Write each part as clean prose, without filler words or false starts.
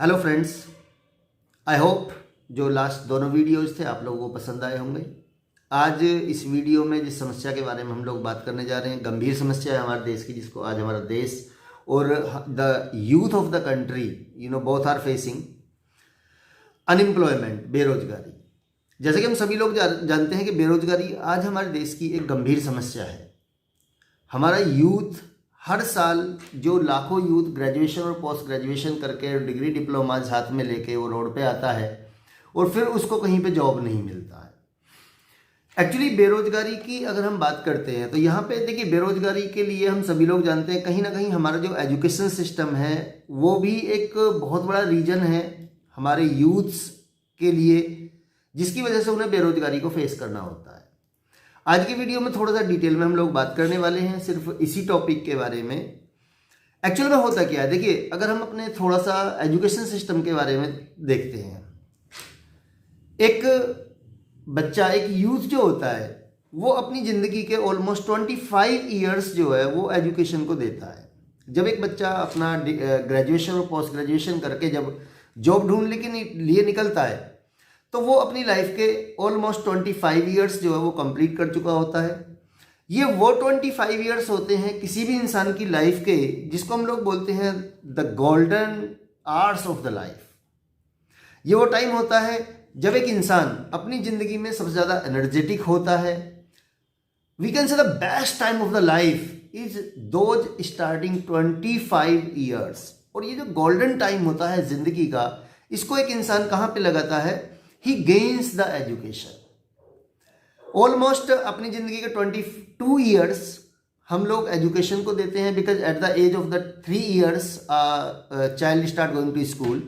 Hello friends, I hope जो last दोनों videos थे आप लोगों को पसंद आए होंगे। आज इस वीडियो में जिस समस्या के बारे में हम लोग बात करने जा रहे हैं, गंभीर समस्या है हमारे देश की, जिसको आज हमारा देश और the youth of the country both are facing unemployment, बेरोजगारी। जैसे कि हम सभी लोग जानते हैं कि बेरोजगारी आज हमारे देश की एक गंभीर समस्या है। हमारा यूथ हर साल जो लाखों यूथ ग्रेजुएशन और पोस्ट ग्रेजुएशन करके डिग्री डिप्लोमाज हाथ में लेके वो रोड पे आता है और फिर उसको कहीं पे जॉब नहीं मिलता है। एक्चुअली बेरोजगारी की अगर हम बात करते हैं तो यहाँ पे देखिए, बेरोजगारी के लिए हम सभी लोग जानते हैं कहीं ना कहीं हमारा जो एजुकेशन सिस्टम है वो भी एक बहुत बड़ा रीजन है हमारे यूथ्स के लिए, जिसकी वजह से उन्हें बेरोजगारी को फेस करना होता है। आज की वीडियो में थोड़ा सा डिटेल में हम लोग बात करने वाले हैं सिर्फ इसी टॉपिक के बारे में। एक्चुअल में होता क्या है, देखिए अगर हम अपने थोड़ा सा एजुकेशन सिस्टम के बारे में देखते हैं, एक बच्चा, एक यूथ जो होता है वो अपनी ज़िंदगी के ऑलमोस्ट 25 ईयर्स जो है वो एजुकेशन को देता है। जब एक बच्चा अपना ग्रेजुएशन और पोस्ट ग्रेजुएशन करके जब जॉब ढूंढने के लिए निकलता है तो वो अपनी लाइफ के ऑलमोस्ट 25 ईयर्स जो है वो कंप्लीट कर चुका होता है। ये वो 25 ईयर्स होते हैं किसी भी इंसान की लाइफ के, जिसको हम लोग बोलते हैं the golden hours of the life. ये वो टाइम होता है जब एक इंसान अपनी जिंदगी में सबसे ज़्यादा एनर्जेटिक होता है। We can say the best time of the life is those starting 25 years. और ये जो गोल्डन टाइम होता है जिंदगी का, इसको एक इंसान कहाँ पे लगाता है? ही गेन्स द एजुकेशन। ऑलमोस्ट अपनी जिंदगी के 22 ईयर्स हम लोग एजुकेशन को देते हैं, because at the age of the 3 years child start going to school.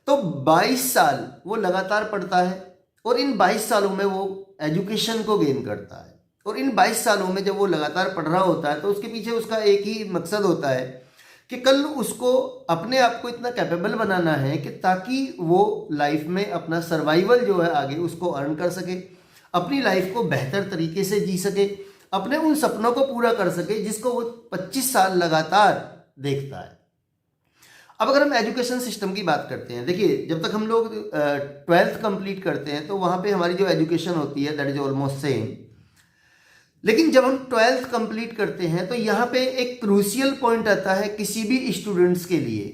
तो 22 साल वो लगातार पढ़ता है और इन 22 सालों में वो एजुकेशन को गेन करता है। और इन 22 सालों में जब वो लगातार पढ़ रहा होता है तो उसके पीछे उसका एक ही मकसद होता है कि कल उसको अपने आप को इतना कैपेबल बनाना है कि ताकि वो लाइफ में अपना सर्वाइवल जो है आगे उसको अर्न कर सके, अपनी लाइफ को बेहतर तरीके से जी सके, अपने उन सपनों को पूरा कर सके जिसको वो 25 साल लगातार देखता है। अब अगर हम एजुकेशन सिस्टम की बात करते हैं, देखिए जब तक हम लोग 12th कंप्लीट करते हैं तो वहाँ पे हमारी जो एजुकेशन होती है दैट इज ऑलमोस्ट सेम। लेकिन जब हम 12th कंप्लीट करते हैं तो यहाँ पे एक क्रूशियल पॉइंट आता है किसी भी स्टूडेंट्स के लिए,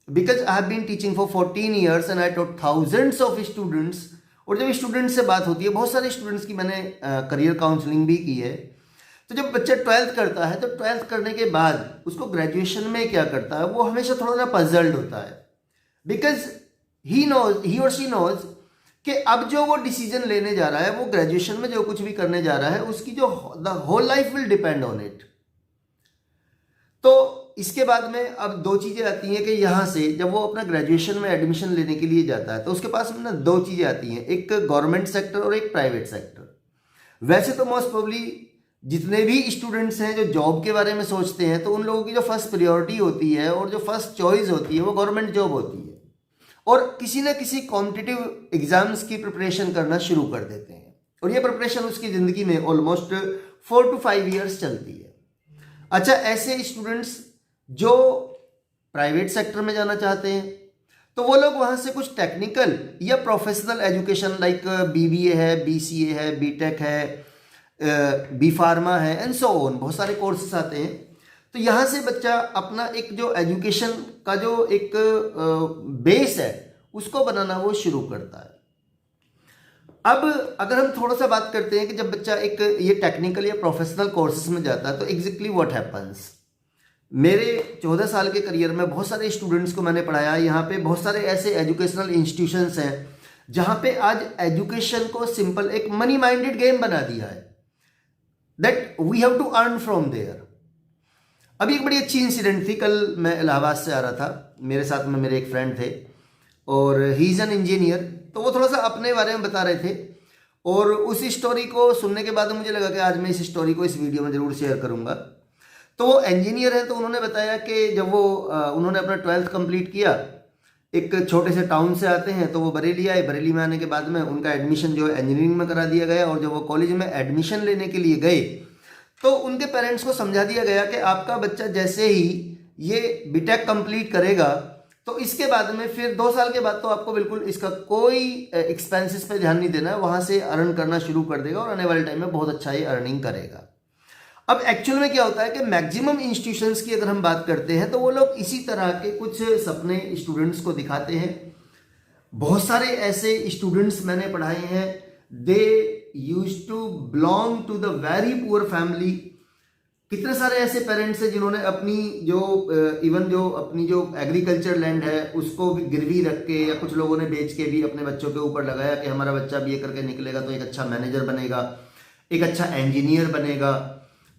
because I have been teaching for 14 years and I taught thousands of students. और जब स्टूडेंट्स से बात होती है, बहुत सारे स्टूडेंट्स की मैंने करियर काउंसलिंग भी की है। तो जब बच्चा 12th करता है तो 12th करने के बाद उसको ग्रेजुएशन में क्या करता है, वो हमेशा थोड़ा सा पजल्ड होता है, बिकॉज ही और शी नोज कि अब जो वो डिसीजन लेने जा रहा है, वो ग्रेजुएशन में जो कुछ भी करने जा रहा है, उसकी जो the whole life will depend on it. तो इसके बाद में अब दो चीज़ें आती हैं कि यहाँ से जब वो अपना ग्रेजुएशन में एडमिशन लेने के लिए जाता है तो उसके पास में ना दो चीज़ें आती हैं, एक गवर्नमेंट सेक्टर और एक प्राइवेट सेक्टर। वैसे तो मोस्ट प्रोबेबली जितने भी स्टूडेंट्स हैं जो जॉब के बारे में सोचते हैं तो उन लोगों की जो फर्स्ट प्रायोरिटी होती है और जो फर्स्ट चॉइस होती है वो गवर्नमेंट जॉब होती है, और किसी न किसी कॉम्पिटिटिव एग्जाम्स की प्रिपरेशन करना शुरू कर देते हैं। और ये प्रिपरेशन उसकी ज़िंदगी में ऑलमोस्ट 4 to 5 ईयर्स चलती है। अच्छा, ऐसे स्टूडेंट्स जो प्राइवेट सेक्टर में जाना चाहते हैं तो वो लोग वहाँ से कुछ टेक्निकल या प्रोफेशनल एजुकेशन लाइक BBA है, BCA है, BTech है, B Pharma है एंड सो ऑन, बहुत सारे कोर्सेस आते हैं। तो यहाँ से बच्चा अपना एक जो एजुकेशन का जो एक बेस है उसको बनाना वो शुरू करता है। अब अगर हम थोड़ा सा बात करते हैं कि जब बच्चा एक ये टेक्निकल या प्रोफेशनल कोर्सेज में जाता है तो एग्जैक्टली व्हाट हैपन्स। मेरे 14 साल के करियर में बहुत सारे स्टूडेंट्स को मैंने पढ़ाया। यहाँ पे बहुत सारे ऐसे एजुकेशनल इंस्टीट्यूशंस हैं जहाँ पे आज एजुकेशन को सिंपल एक मनी माइंडेड गेम बना दिया है, that we have to earn from there. अभी एक बड़ी अच्छी इंसिडेंट थी। कल मैं इलाहाबाद से आ रहा था, मेरे साथ में मेरे एक फ्रेंड थे और ही इज़ एन इंजीनियर। तो वो थोड़ा सा अपने बारे में बता रहे थे और उस स्टोरी को सुनने के बाद मुझे लगा कि आज मैं इस स्टोरी को इस वीडियो में ज़रूर शेयर करूँगा। तो वो इंजीनियर हैं, तो उन्होंने बताया कि जब वो उन्होंने अपना 12th कंप्लीट किया, एक छोटे से टाउन से आते हैं, तो वो बरेली आए। बरेली में आने के बाद में उनका एडमिशन जो है इंजीनियरिंग में करा दिया गया। और जब वो कॉलेज में एडमिशन लेने के लिए गए तो उनके पेरेंट्स को समझा दिया गया कि आपका बच्चा जैसे ही ये बीटेक कंप्लीट करेगा तो इसके बाद में फिर 2 साल के बाद तो आपको बिल्कुल इसका कोई एक्सपेंसेस पे ध्यान नहीं देना है, वहाँ से अर्न करना शुरू कर देगा और आने वाले टाइम में बहुत अच्छा ये अर्निंग करेगा। अब एक्चुअल में क्या होता है कि मैक्सिमम इंस्टीट्यूशंस की अगर हम बात करते हैं तो वो लोग इसी तरह के कुछ सपने स्टूडेंट्स को दिखाते हैं। बहुत सारे ऐसे स्टूडेंट्स मैंने पढ़ाए हैं, they used to belong to the very poor family. कितने सारे ऐसे पेरेंट्स हैं जिन्होंने अपनी जो इवन जो अपनी जो एग्रीकल्चर लैंड है उसको भी गिरवी रख के या कुछ लोगों ने बेच के भी अपने बच्चों के ऊपर लगाया कि हमारा बच्चा बीए करके निकलेगा तो एक अच्छा मैनेजर बनेगा, एक अच्छा इंजीनियर बनेगा,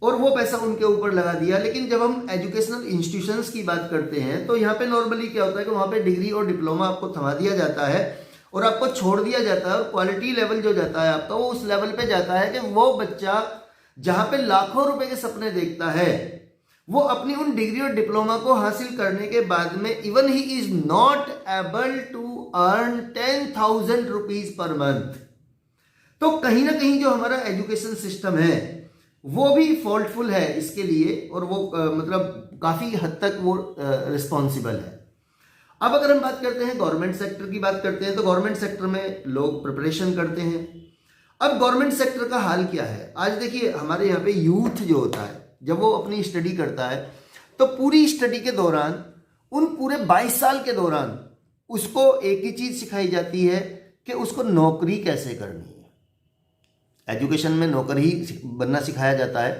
और वो पैसा उनके ऊपर लगा दिया। लेकिन जब हम एजुकेशनल इंस्टीट्यूशंस की बात करते हैं तो यहाँ पे नॉर्मली क्या होता है कि वहाँ पे डिग्री और डिप्लोमा आपको थमा दिया जाता है और आपको छोड़ दिया जाता है, और क्वालिटी लेवल जो जाता है आपका वो उस लेवल पे जाता है कि वो बच्चा जहां पे लाखों रुपए के सपने देखता है वो अपनी उन डिग्री और डिप्लोमा को हासिल करने के बाद में even he is not able to earn 10,000 rupees per month. तो कहीं ना कहीं जो हमारा एजुकेशन सिस्टम है वो भी फॉल्टफुल है इसके लिए, और वो मतलब काफी हद तक वो रिस्पॉन्सिबल है। अब अगर हम बात करते हैं गवर्नमेंट सेक्टर की बात करते हैं तो गवर्नमेंट सेक्टर में लोग प्रिपरेशन करते हैं। अब गवर्नमेंट सेक्टर का हाल क्या है? आज देखिए हमारे यहाँ पे यूथ जो होता है जब वो अपनी स्टडी करता है तो पूरी स्टडी के दौरान, उन पूरे 22 साल के दौरान उसको एक ही चीज सिखाई जाती है कि उसको नौकरी कैसे करनी है। एजुकेशन में नौकरी बनना सिखाया जाता है,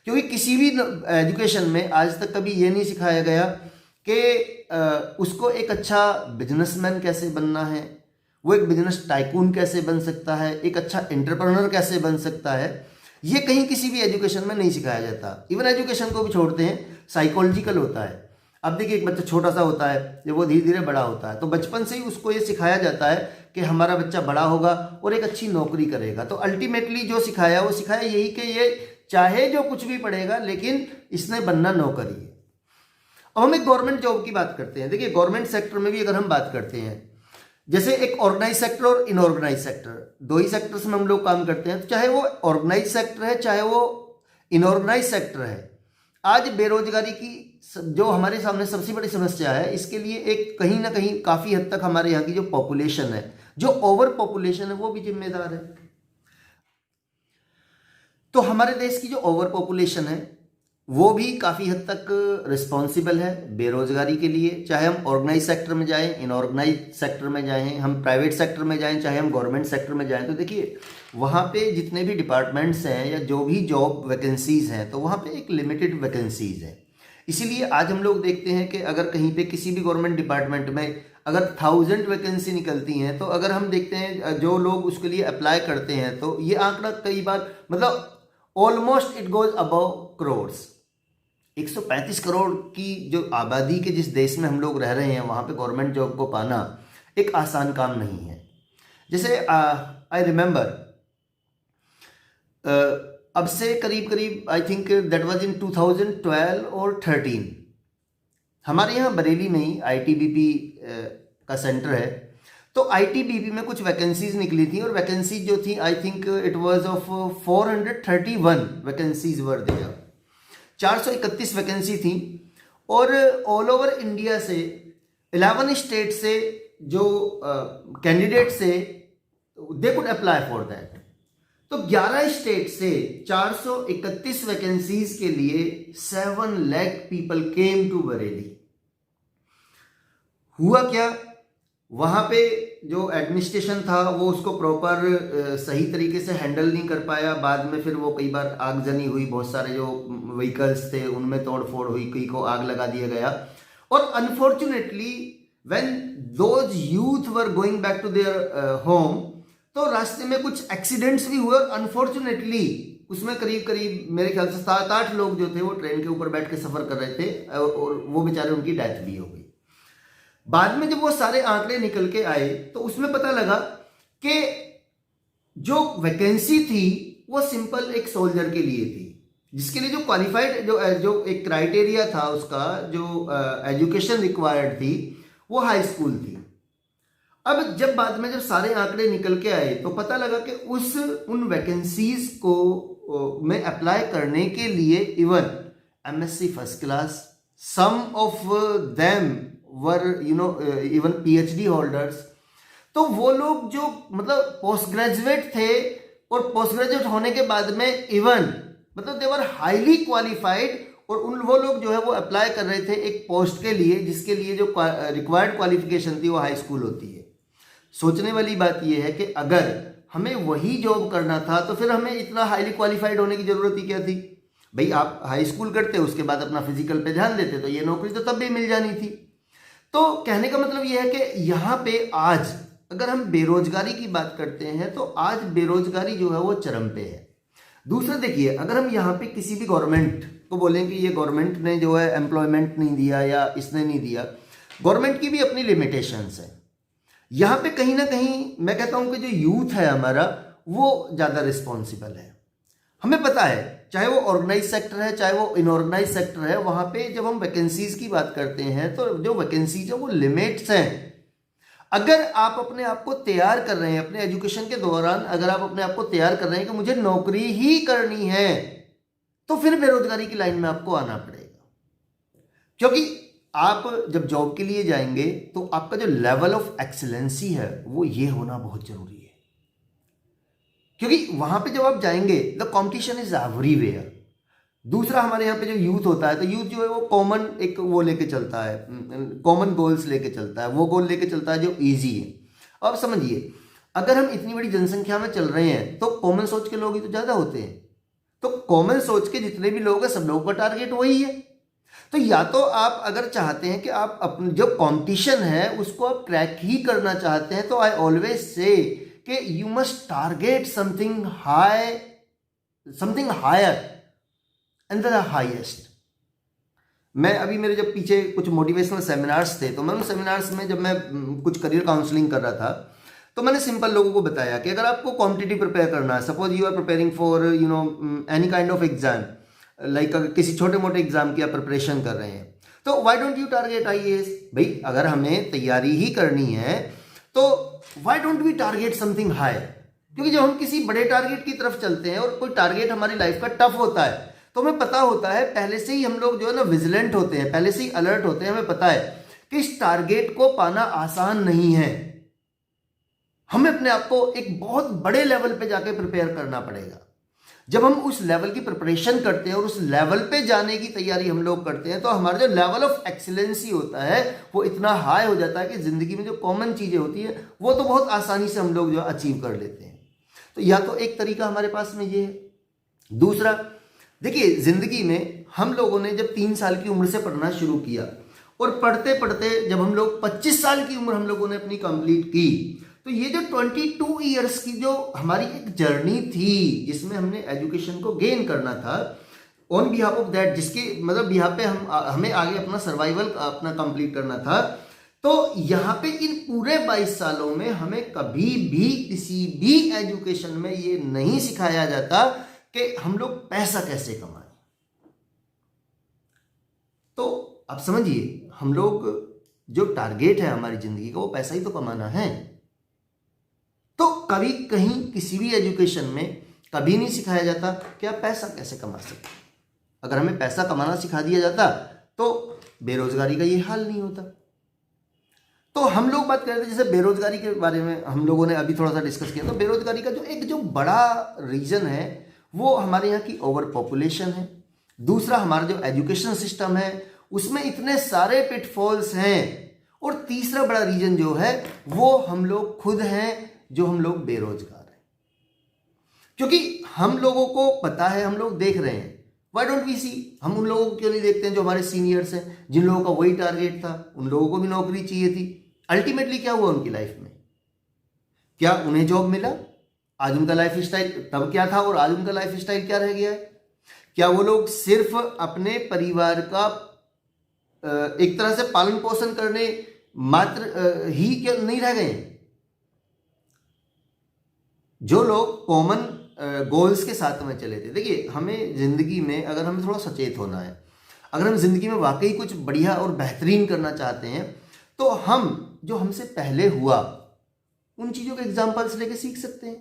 क्योंकि किसी भी एजुकेशन में आज तक कभी ये नहीं सिखाया गया कि उसको एक अच्छा बिजनेसमैन कैसे बनना है, वो एक बिजनेस टाइकून कैसे बन सकता है, एक अच्छा एंटरप्रेन्योर कैसे बन सकता है। ये कहीं किसी भी एजुकेशन में नहीं सिखाया जाता। इवन एजुकेशन को भी छोड़ते हैं, साइकोलॉजिकल होता है। अब देखिए एक बच्चा छोटा सा होता है, जब वो धीरे धीरे बड़ा होता है तो बचपन से ही उसको ये सिखाया जाता है कि हमारा बच्चा बड़ा होगा और एक अच्छी नौकरी करेगा। तो अल्टीमेटली जो सिखाया वो सिखाया यही कि ये चाहे जो कुछ भी पढ़ेगा लेकिन इसने बनना नौकरी है। अब हम एक गवर्नमेंट जॉब की बात करते हैं। देखिए गवर्नमेंट सेक्टर में भी अगर हम बात करते हैं, जैसे एक ऑर्गेनाइज सेक्टर और इनऑर्गेनाइज सेक्टर, दो ही सेक्टर्स में हम लोग काम करते हैं। तो चाहे वो ऑर्गेनाइज सेक्टर है चाहे वो इनऑर्गेनाइज सेक्टर है, आज बेरोजगारी की जो हमारे सामने सबसे बड़ी समस्या है, इसके लिए एक कहीं ना कहीं काफी हद तक हमारे यहाँ की जो पॉपुलेशन है, जो ओवर पॉपुलेशन है, वो भी जिम्मेदार है। तो हमारे देश की जो ओवर पॉपुलेशन है वो भी काफ़ी हद तक रिस्पॉन्सिबल है बेरोजगारी के लिए। चाहे हम ऑर्गेनाइज सेक्टर में जाएं, इनऑर्गेनाइज सेक्टर में जाएं, हम प्राइवेट सेक्टर में जाएं, चाहे हम गवर्नमेंट सेक्टर में जाएं, तो देखिए वहाँ पे जितने भी डिपार्टमेंट्स हैं या जो भी जॉब वैकेंसीज़ हैं तो वहाँ पे एक लिमिटेड वैकेंसीज़ है। इसीलिए आज हम लोग देखते हैं कि अगर कहीं पे किसी भी गवर्नमेंट डिपार्टमेंट में अगर 1000 वैकेंसी निकलती हैं तो अगर हम देखते हैं जो लोग उसके लिए अप्लाई करते हैं तो ये आंकड़ा कई बार मतलब almost it goes above crores. 135 crore की जो आबादी के जिस देश में हम लोग रह रहे हैं वहाँ पे गवर्नमेंट जॉब को पाना एक आसान काम नहीं है। जैसे आई रिमेंबर अब से करीब करीब I think that was in 2012 और 13 हमारे यहाँ बरेली में ही आईटीबीपी का सेंटर है। तो आईटीबीपी में कुछ वैकेंसीज निकली थी और वैकेंसीज जो थी I think it was of 431 vacancies were there, 431 vacancy थी। और ऑल ओवर इंडिया से 11 स्टेट से जो कैंडिडेट से they could apply for that. तो 11 स्टेट से 431 वैकेंसीज के लिए 7 lakh people came to Bareilly. हुआ क्या, वहाँ पे जो एडमिनिस्ट्रेशन था वो उसको प्रॉपर सही तरीके से हैंडल नहीं कर पाया। बाद में फिर वो कई बार आगजनी हुई, बहुत सारे जो व्हीकल्स थे उनमें तोड़फोड़ हुई, कई को आग लगा दिया गया। और unfortunately when those youth were going back to their home तो रास्ते में कुछ एक्सीडेंट्स भी हुए और अनफॉर्चुनेटली उसमें करीब करीब मेरे ख्याल से 7-8 लोग जो थे वो ट्रेन के ऊपर बैठ के सफर कर रहे थे और वो बेचारे उनकी डेथ भी हो गई। बाद में जब वो सारे आंकड़े निकल के आए तो उसमें पता लगा कि जो वैकेंसी थी वो सिंपल एक सोल्जर के लिए थी, जिसके लिए जो क्वालिफाइड जो एक क्राइटेरिया था उसका जो एजुकेशन रिक्वायर्ड थी वो हाई स्कूल थी। अब जब बाद में जब सारे आंकड़े निकल के आए तो पता लगा कि उन वैकेंसीज को में अप्लाई करने के लिए even MSc first class, some of them were even PhD holders, तो वो लोग जो मतलब पोस्ट ग्रेजुएट थे और पोस्ट ग्रेजुएट होने के बाद में इवन मतलब दे वर हाईली क्वालिफाइड, और वो लोग जो है वो अप्लाई कर रहे थे एक पोस्ट के लिए जिसके लिए जो रिक्वायर्ड क्वालिफिकेशन थी वो हाई स्कूल होती है। सोचने वाली बात यह है कि अगर हमें वही जॉब करना था तो फिर हमें इतना हाईली क्वालिफाइड होने की जरूरत ही क्या थी? भाई आप हाई स्कूल करते, उसके बाद अपना फिजिकल पे ध्यान देते तो ये नौकरी तो तब भी मिल जानी थी। तो कहने का मतलब यह है कि यहाँ पे आज अगर हम बेरोजगारी की बात करते हैं तो आज बेरोजगारी जो है वो चरम पे है। दूसरा देखिए, अगर हम यहाँ पे किसी भी गवर्नमेंट को बोलें कि ये गवर्नमेंट ने जो है एम्प्लॉयमेंट नहीं दिया या इसने नहीं दिया, गवर्नमेंट की भी अपनी लिमिटेशंस है। यहाँ पे कहीं ना कहीं मैं कहता हूँ कि जो यूथ है हमारा वो ज़्यादा रिस्पॉन्सिबल है। हमें पता है चाहे वो ऑर्गेनाइज सेक्टर है चाहे वो इनऑर्गेनाइज सेक्टर है, वहाँ पे जब हम वैकेंसीज की बात करते हैं तो जो वैकेंसीज है वो लिमिट्स हैं। अगर आप अपने आप को तैयार कर रहे हैं अपने एजुकेशन के दौरान, अगर आप अपने आप को तैयार कर रहे हैं कि मुझे नौकरी ही करनी है, तो फिर बेरोजगारी की लाइन में आपको आना पड़ेगा। क्योंकि आप जब जॉब के लिए जाएंगे तो आपका जो लेवल ऑफ एक्सीलेंसी है वो ये होना बहुत जरूरी है। क्योंकि वहां पे जब आप जाएंगे द कॉम्पिटिशन इज एवरीवेयर। दूसरा, हमारे यहाँ पे जो यूथ होता है तो यूथ जो है वो कॉमन एक वो लेके चलता है, कॉमन गोल्स लेके चलता है, वो गोल लेके चलता है जो इजी है। अब समझिए, अगर हम इतनी बड़ी जनसंख्या में चल रहे हैं तो कॉमन सोच के लोग ही तो ज़्यादा होते हैं। तो कॉमन सोच के जितने भी लोग हैं सब लोगों का टारगेट वही है। तो या तो आप अगर चाहते हैं कि आप अपने जो कंपटीशन है उसको आप क्रैक ही करना चाहते हैं, तो आई ऑलवेज से कि you must target something high, something higher and the highest. मैं अभी मेरे जब पीछे कुछ मोटिवेशनल सेमिनार्स थे तो मैं उन सेमिनार्स में जब मैं कुछ करियर काउंसलिंग कर रहा था तो मैंने सिंपल लोगों को बताया कि अगर आपको कॉम्पिटिटिव प्रिपेयर करना है, suppose you are preparing for any kind of exam, like अगर किसी छोटे मोटे एग्जाम की आप प्रिपरेशन कर रहे हैं तो why don't you target IAS? भाई अगर हमें तैयारी ही करनी है तो why don't we target something high? क्योंकि जब हम किसी बड़े टारगेट की तरफ चलते हैं और कोई टारगेट हमारी लाइफ का टफ होता है तो हमें पता होता है, पहले से ही हम लोग जो है ना विजिलेंट होते हैं, पहले से ही अलर्ट होते हैं, हमें पता है कि इस टारगेट को पाना आसान नहीं है, हमें अपने आप को एक बहुत बड़े लेवल पे जाके प्रिपेयर करना पड़ेगा। जब हम उस लेवल की प्रिपरेशन करते हैं और उस लेवल पे जाने की तैयारी हम लोग करते हैं तो हमारा जो लेवल ऑफ एक्सीलेंसी होता है वो इतना हाई हो जाता है कि जिंदगी में जो कॉमन चीजें होती है वो तो बहुत आसानी से हम लोग जो अचीव कर लेते हैं। तो या तो एक तरीका हमारे पास में ये है। दूसरा, देखिए जिंदगी में हम लोगों ने जब 3 साल की उम्र से पढ़ना शुरू किया और पढ़ते पढ़ते जब हम लोग 25 साल की उम्र हम लोगों ने अपनी कंप्लीट की, तो ये जो 22 ईयर्स की जो हमारी एक जर्नी थी जिसमें हमने एजुकेशन को गेन करना था ऑन बिहाफ ऑफ दैट, जिसके मतलब बिहाफ पे हमें आगे अपना सर्वाइवल अपना कंप्लीट करना था, तो यहाँ पे इन पूरे 22 सालों में हमें कभी भी किसी भी एजुकेशन में ये नहीं सिखाया जाता कि हम लोग पैसा कैसे कमाएं। तो आप समझिए, हम लोग जो टारगेट है हमारी जिंदगी का वो पैसा ही तो कमाना है। तो कभी कहीं किसी भी एजुकेशन में कभी नहीं सिखाया जाता कि आप पैसा कैसे कमा सकते। अगर हमें पैसा कमाना सिखा दिया जाता तो बेरोजगारी का ये हाल नहीं होता। तो हम लोग बात कर रहे थे जैसे बेरोजगारी के बारे में हम लोगों ने अभी थोड़ा सा डिस्कस किया, तो बेरोजगारी का जो बड़ा रीजन है वो हमारे यहाँ की ओवर पॉपुलेशन है। दूसरा, हमारा जो एजुकेशन सिस्टम है उसमें इतने सारे पिटफॉल्स हैं। और तीसरा बड़ा रीजन जो है वो हम लोग खुद हैं, जो हम लोग बेरोजगार हैं। क्योंकि हम लोगों को पता है, हम लोग देख रहे हैं, व्हाई डोंट वी सी, हम उन लोगों को क्यों नहीं देखते हैं जो हमारे सीनियर्स हैं, जिन लोगों का वही टारगेट था, उन लोगों को भी नौकरी चाहिए थी। अल्टीमेटली क्या हुआ उनकी लाइफ में? क्या उन्हें जॉब मिला? आज उनका लाइफ स्टाइल तब क्या था और आज उनका लाइफ स्टाइल क्या रह गया है? क्या वो लोग सिर्फ अपने परिवार का एक तरह से पालन पोषण करने मात्र ही क्यों नहीं रह गए? जो लोग कॉमन गोल्स के साथ में चले थे। देखिए, हमें जिंदगी में अगर हमें थोड़ा सचेत होना है, अगर हम जिंदगी में वाकई कुछ बढ़िया और बेहतरीन करना चाहते हैं, तो हम जो हमसे पहले हुआ उन चीज़ों के एग्जाम्पल्स लेके सीख सकते हैं।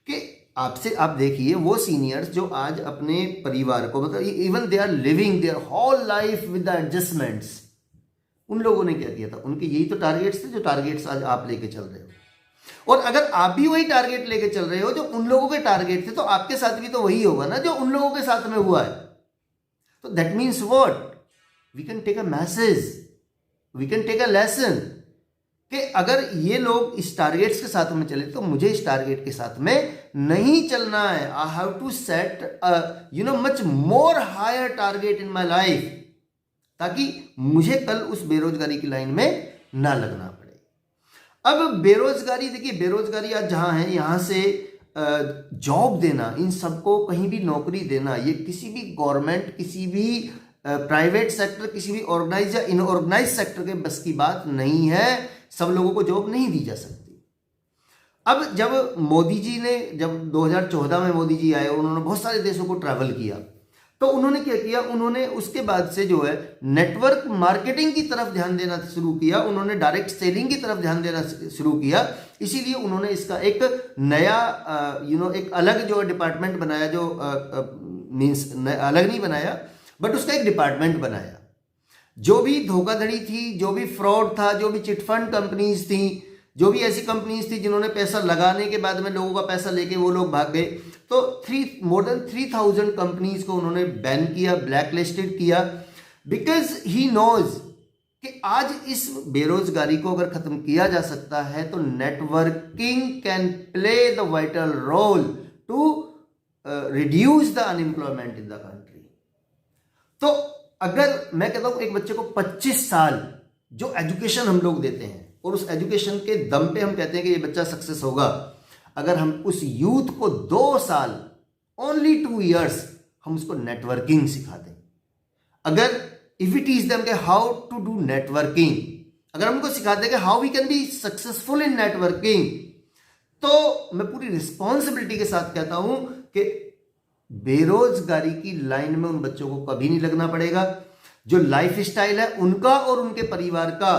कि आपसे आप देखिए वो सीनियर्स जो आज अपने परिवार को मतलब even they are living their whole life with the adjustments, उन लोगों ने क्या किया था, उनके यही तो टारगेट्स थे जो टारगेट्स आज आप लेके चल रहे हो। और अगर आप भी वही टारगेट लेके चल रहे हो जो उन लोगों के टारगेट थे, तो आपके साथ भी तो वही होगा ना जो उन लोगों के साथ में हुआ है। तो that means what, we can take a message, we can take a lesson कि अगर ये लोग इस टारगेट्स के साथ में चले तो मुझे इस टारगेट के साथ में नहीं चलना है। I have to set much more higher target in my life, ताकि मुझे कल उस बेरोजगारी की लाइन में ना लगना पड़े। अब बेरोजगारी, देखिए बेरोजगारी आज जहां है, यहां से जॉब देना, इन सबको कहीं भी नौकरी देना, ये किसी भी गवर्नमेंट, किसी भी प्राइवेट सेक्टर, किसी भी ऑर्गेनाइज या इनऑर्गेनाइज सेक्टर के बस की बात नहीं है। सब लोगों को जॉब नहीं दी जा सकती। अब जब मोदी जी ने, जब 2014 में मोदी जी आए, उन्होंने बहुत सारे देशों को ट्रैवल किया, तो उन्होंने क्या किया, उन्होंने उसके बाद से जो है नेटवर्क मार्केटिंग की तरफ ध्यान देना शुरू किया, उन्होंने डायरेक्ट सेलिंग की तरफ ध्यान देना शुरू किया। इसीलिए उन्होंने इसका एक नया एक अलग जो डिपार्टमेंट बनाया, जो मीन्स अलग नहीं बनाया बट उसका एक डिपार्टमेंट बनाया। जो भी धोखाधड़ी थी, जो भी फ्रॉड था, जो भी चिटफंड कंपनीज थी, जो भी ऐसी कंपनीज थी जिन्होंने पैसा लगाने के बाद में लोगों का पैसा लेके वो लोग भाग गए, तो मोर देन 3000 कंपनीज को उन्होंने बैन किया, ब्लैक लिस्टेड किया, बिकॉज ही नोज कि आज इस बेरोजगारी को अगर खत्म किया जा सकता है तो networking can play the vital role to reduce the unemployment in the country. तो अगर मैं कहता हूं एक बच्चे को 25 साल जो एजुकेशन हम लोग देते हैं और उस एजुकेशन के दम पे हम कहते हैं कि ये बच्चा सक्सेस होगा, अगर हम उस यूथ को 2 साल, ओनली 2 years हम उसको नेटवर्किंग सिखा दें, अगर इफ वी टीच देम के हाउ टू डू नेटवर्किंग, अगर हमको सिखा दें कि how we can be successful in networking, तो मैं पूरी रिस्पॉन्सिबिलिटी के साथ कहता हूं कि बेरोजगारी की लाइन में उन बच्चों को कभी नहीं लगना पड़ेगा। जो लाइफ स्टाइल है उनका और उनके परिवार का,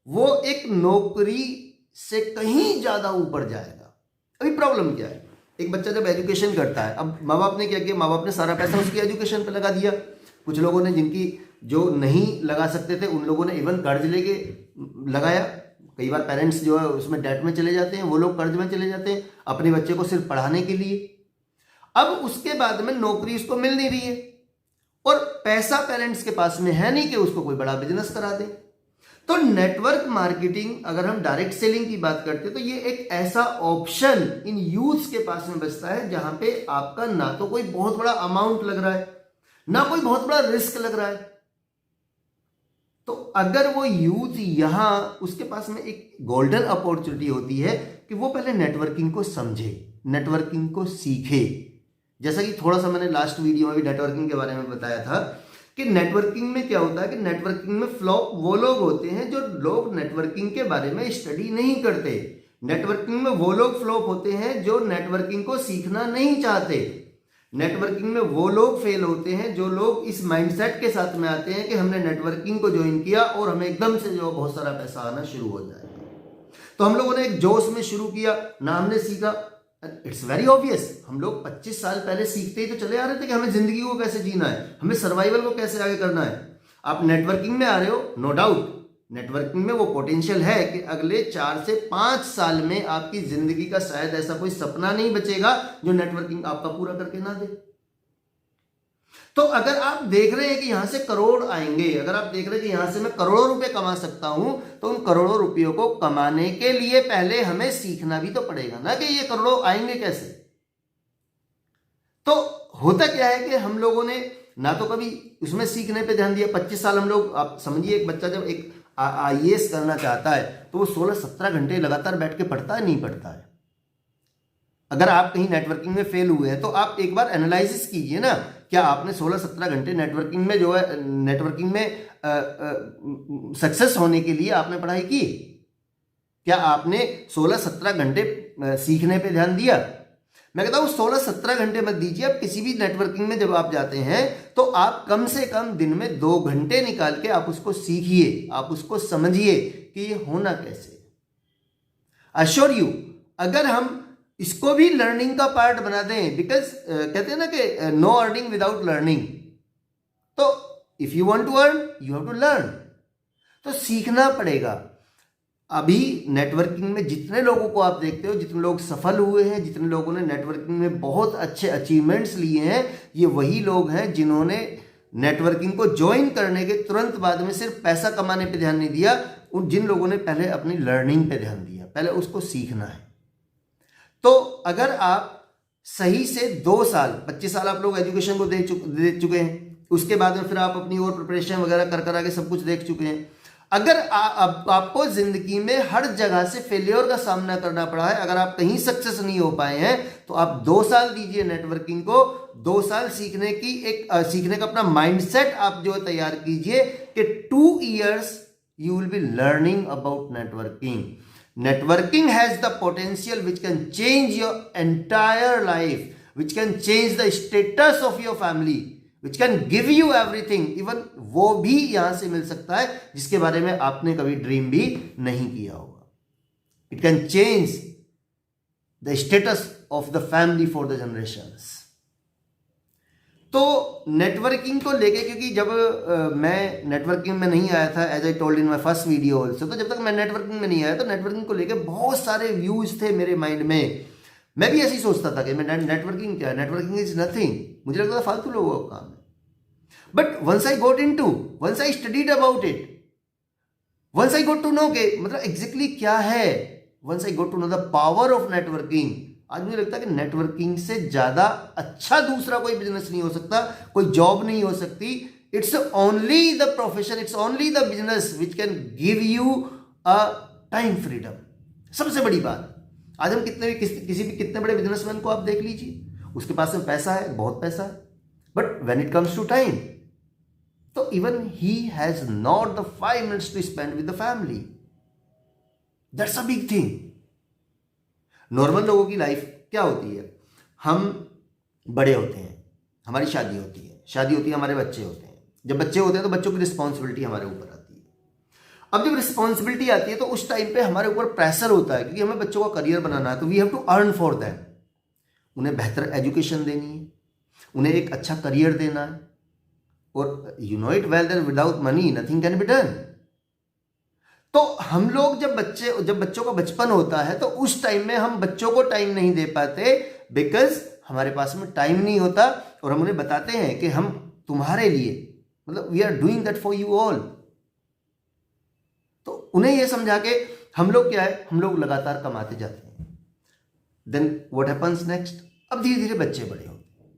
वो एक नौकरी से कहीं ज्यादा ऊपर जाएगा। अभी प्रॉब्लम क्या है, एक बच्चा जब एजुकेशन करता है, अब माँ बाप ने क्या किया, माँ बाप ने सारा पैसा उसकी एजुकेशन पे लगा दिया। कुछ लोगों ने, जिनकी जो नहीं लगा सकते थे, उन लोगों ने इवन कर्ज लेके लगाया। कई बार पेरेंट्स जो है उसमें डेट में चले जाते हैं, वो लोग कर्ज में चले जाते हैं अपने बच्चे को सिर्फ पढ़ाने के लिए। अब उसके बाद में नौकरी उसको मिल नहीं रही है और पैसा पेरेंट्स के पास में है नहीं कि उसको कोई बड़ा बिजनेस करा दे। तो नेटवर्क मार्केटिंग, अगर हम डायरेक्ट सेलिंग की बात करते हैं, तो ये एक ऐसा ऑप्शन इन यूथ्स के पास में बचता है जहां पे आपका ना तो कोई बहुत बड़ा अमाउंट लग रहा है, ना कोई बहुत बड़ा रिस्क लग रहा है। तो अगर वो यूथ यहां, उसके पास में एक गोल्डन अपॉर्चुनिटी होती है कि वो पहले नेटवर्किंग को समझे, नेटवर्किंग को सीखे। जैसा कि थोड़ा सा मैंने लास्ट वीडियो में भी नेटवर्किंग के बारे में बताया था कि नेटवर्किंग में क्या होता है कि नेटवर्किंग में फ्लॉप वो लोग होते हैं जो लोग नेटवर्किंग के बारे में स्टडी नहीं करते। नेटवर्किंग में वो लोग फ्लॉप होते हैं जो नेटवर्किंग को सीखना नहीं चाहते। नेटवर्किंग में वो लोग फेल होते हैं जो लोग इस माइंडसेट के साथ में आते हैं कि हमने नेटवर्किंग को ज्वाइन किया और हमें एकदम से जो बहुत सारा पैसा आना शुरू हो जाएगा। तो हम लोगों ने एक जोश में शुरू किया, ना हमने सीखा। इट्स वेरी ऑब्वियस, हम लोग 25 साल पहले सीखते ही तो चले आ रहे थे कि हमें जिंदगी को कैसे जीना है, हमें सर्वाइवल को कैसे आगे करना है। आप नेटवर्किंग में आ रहे हो, नो डाउट नेटवर्किंग में वो पोटेंशियल है कि अगले 4 से 5 साल में आपकी जिंदगी का शायद ऐसा कोई सपना नहीं बचेगा जो नेटवर्किंग आपका पूरा करके ना दे। तो अगर आप देख रहे हैं कि यहां से करोड़ आएंगे, अगर आप देख रहे हैं कि यहां से मैं करोड़ों रुपए कमा सकता हूं, तो उन करोड़ों रुपयों को कमाने के लिए पहले हमें सीखना भी तो पड़ेगा ना कि ये करोड़ों आएंगे कैसे। तो होता क्या है कि हम लोगों ने ना तो कभी उसमें सीखने पे ध्यान दिया। 25 साल हम लोग, आप समझिए एक बच्चा जब एक IAS करना चाहता है तो वो 16-17 घंटे लगातार बैठ के पढ़ता है, नहीं पढ़ता है। अगर आप कहीं नेटवर्किंग में फेल हुए हैं तो आप एक बार एनालिसिस कीजिए ना, क्या आपने 16-17 घंटे नेटवर्किंग में जो है, नेटवर्किंग में सक्सेस होने के लिए आपने पढ़ाई की? क्या आपने 16-17 घंटे सीखने पे ध्यान दिया? मैं कहता हूं 16-17 घंटे मत दीजिए। आप किसी भी नेटवर्किंग में जब आप जाते हैं तो आप कम से कम दिन में 2 घंटे निकाल के आप उसको सीखिए, आप उसको समझिए कि ये होना कैसे। अश्योर यू, अगर हम इसको भी लर्निंग का पार्ट बना दें, बिकॉज कहते हैं ना कि नो अर्निंग विदाउट लर्निंग, तो if you want to earn you have to learn. तो सीखना पड़ेगा। अभी नेटवर्किंग में जितने लोगों को आप देखते हो, जितने लोग सफल हुए हैं, जितने लोगों ने नेटवर्किंग में बहुत अच्छे अचीवमेंट्स लिए हैं, ये वही लोग हैं जिन्होंने नेटवर्किंग को ज्वाइन करने के तुरंत बाद में सिर्फ पैसा कमाने पे ध्यान नहीं दिया, उन जिन लोगों ने पहले अपनी लर्निंग पे ध्यान दिया, पहले उसको सीखना है। तो अगर आप सही से 2 साल 25 साल आप लोग एजुकेशन को दे चुके हैं, उसके बाद में फिर आप अपनी और प्रिपरेशन वगैरह कर आगे सब कुछ देख चुके हैं। अगर आपको जिंदगी में हर जगह से फेलियर का सामना करना पड़ा है, अगर आप कहीं सक्सेस नहीं हो पाए हैं, तो आप 2 साल दीजिए नेटवर्किंग को। 2 साल सीखने का अपना माइंडसेट आप जो तैयार कीजिए कि 2 years you will be learning about networking. Networking has the potential which can change your entire life, which can change the status of your family, which can give you everything. Even वो भी यहां से मिल सकता है जिसके बारे में आपने कभी ड्रीम भी नहीं किया होगा. It can change the status of the family for the generations. तो नेटवर्किंग को लेके, क्योंकि जब मैं नेटवर्किंग में नहीं आया था, as I told in my first video also, तो जब तक मैं नेटवर्किंग में नहीं आया तो नेटवर्किंग को लेके बहुत सारे व्यूज थे मेरे माइंड में. मैं भी ऐसे ही सोचता था कि मैं नेटवर्किंग क्या है, नेटवर्किंग इज नथिंग, मुझे लगता था फालतू लोगों का काम है. But once I got into, once I studied about it, once I got to know के मतलब एग्जैक्टली क्या है, once I got to know the power of networking, आज मुझे लगता है कि नेटवर्किंग से ज्यादा अच्छा दूसरा कोई बिजनेस नहीं हो सकता, कोई जॉब नहीं हो सकती. It's only the profession, it's only the business which can give you a time freedom. सबसे बड़ी बात, आज हम कितने बड़े बिजनेसमैन को आप देख लीजिए, उसके पास में पैसा है, बहुत पैसा है, but when it comes to time, तो even he has not the 5 minutes to spend with the family. That's a big thing. Normal लोगों की लाइफ क्या होती है, हम बड़े होते हैं, हमारी शादी होती है, हमारे बच्चे होते हैं. जब बच्चे होते हैं तो बच्चों की रिस्पॉन्सिबिलिटी हमारे ऊपर आती है. अब जब रिस्पॉन्सिबिलिटी आती है तो उस टाइम पे हमारे ऊपर प्रेशर होता है, क्योंकि हमें बच्चों का करियर बनाना है, तो we have to earn for that. उन्हें बेहतर एजुकेशन देनी है, उन्हें एक अच्छा करियर देना है, और you know it well that without money nothing can be done. तो हम लोग जब बच्चों का बचपन होता है तो उस टाइम में हम बच्चों को टाइम नहीं दे पाते, बिकॉज हमारे पास में टाइम नहीं होता, और हम उन्हें बताते हैं कि हम तुम्हारे लिए, मतलब we are doing that for you all. तो उन्हें यह समझा के हम लोग क्या है, हम लोग लगातार कमाते जाते हैं. देन व्हाट हैपन्स नेक्स्ट, अब धीरे धीरे बच्चे बड़े होते हैं,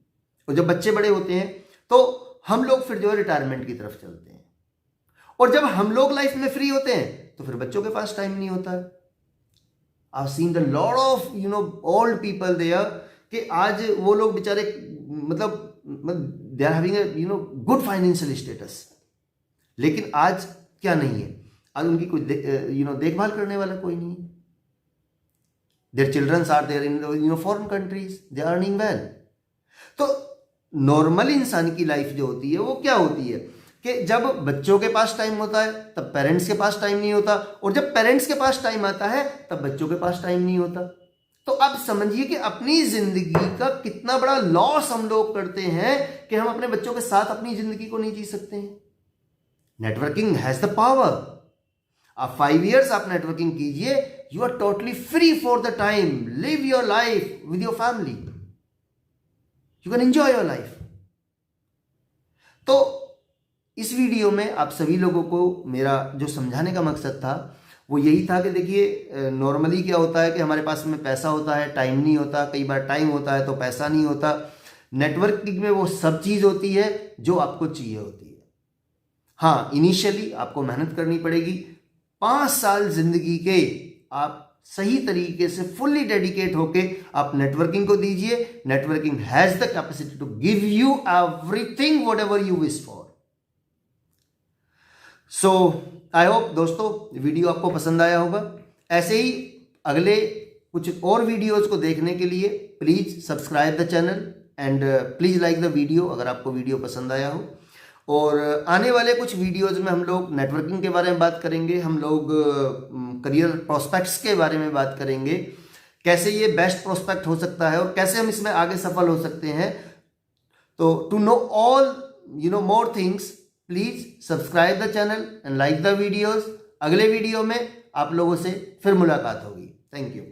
और जब बच्चे बड़े होते हैं तो हम लोग फिर जो है रिटायरमेंट की तरफ चलते हैं, और जब हम लोग लाइफ में फ्री होते हैं तो फिर बच्चों के पास टाइम नहीं होता है. I have seen the lot of old people there कि आज वो लोग बेचारे मतलब they are having good financial status, लेकिन आज क्या नहीं है, आज उनकी कोई देखभाल करने वाला कोई नहीं है. Their childrens are there in foreign countries, they are earning well. तो नॉर्मल इंसान की लाइफ जो होती है वो क्या होती है कि जब बच्चों के पास टाइम होता है तब पेरेंट्स के पास टाइम नहीं होता, और जब पेरेंट्स के पास टाइम आता है तब बच्चों के पास टाइम नहीं होता. तो आप समझिए कि अपनी जिंदगी का कितना बड़ा लॉस हम लोग करते हैं कि हम अपने बच्चों के साथ अपनी जिंदगी को नहीं जी सकते हैं. Networking has the power. आप 5 years आप नेटवर्किंग कीजिए, you are totally free for the time, live your life with your family, you can enjoy your life. तो इस वीडियो में आप सभी लोगों को मेरा जो समझाने का मकसद था वो यही था कि देखिए, नॉर्मली क्या होता है कि हमारे पास में पैसा होता है, टाइम नहीं होता. कई बार टाइम होता है तो पैसा नहीं होता. नेटवर्किंग में वो सब चीज़ होती है जो आपको चाहिए होती है. हाँ, इनिशियली आपको मेहनत करनी पड़ेगी. 5 साल जिंदगी के आप सही तरीके से फुल्ली डेडिकेट होके आप नेटवर्किंग को दीजिए. Networking has the capacity to give you everything whatever you wish for. So I hope दोस्तों वीडियो आपको पसंद आया होगा. ऐसे ही अगले कुछ और वीडियोस को देखने के लिए please subscribe the channel and please like the video अगर आपको वीडियो पसंद आया हो. और आने वाले कुछ वीडियोस में हम लोग नेटवर्किंग के बारे में बात करेंगे, हम लोग करियर प्रोस्पेक्ट्स के बारे में बात करेंगे, कैसे ये बेस्ट प्रोस्पेक्ट हो सकता है और कैसे हम इसमें आगे सफल हो सकते हैं. तो to know all more things, please subscribe the channel and like the videos. अगले वीडियो में आप लोगों से फिर मुलाकात होगी। Thank you.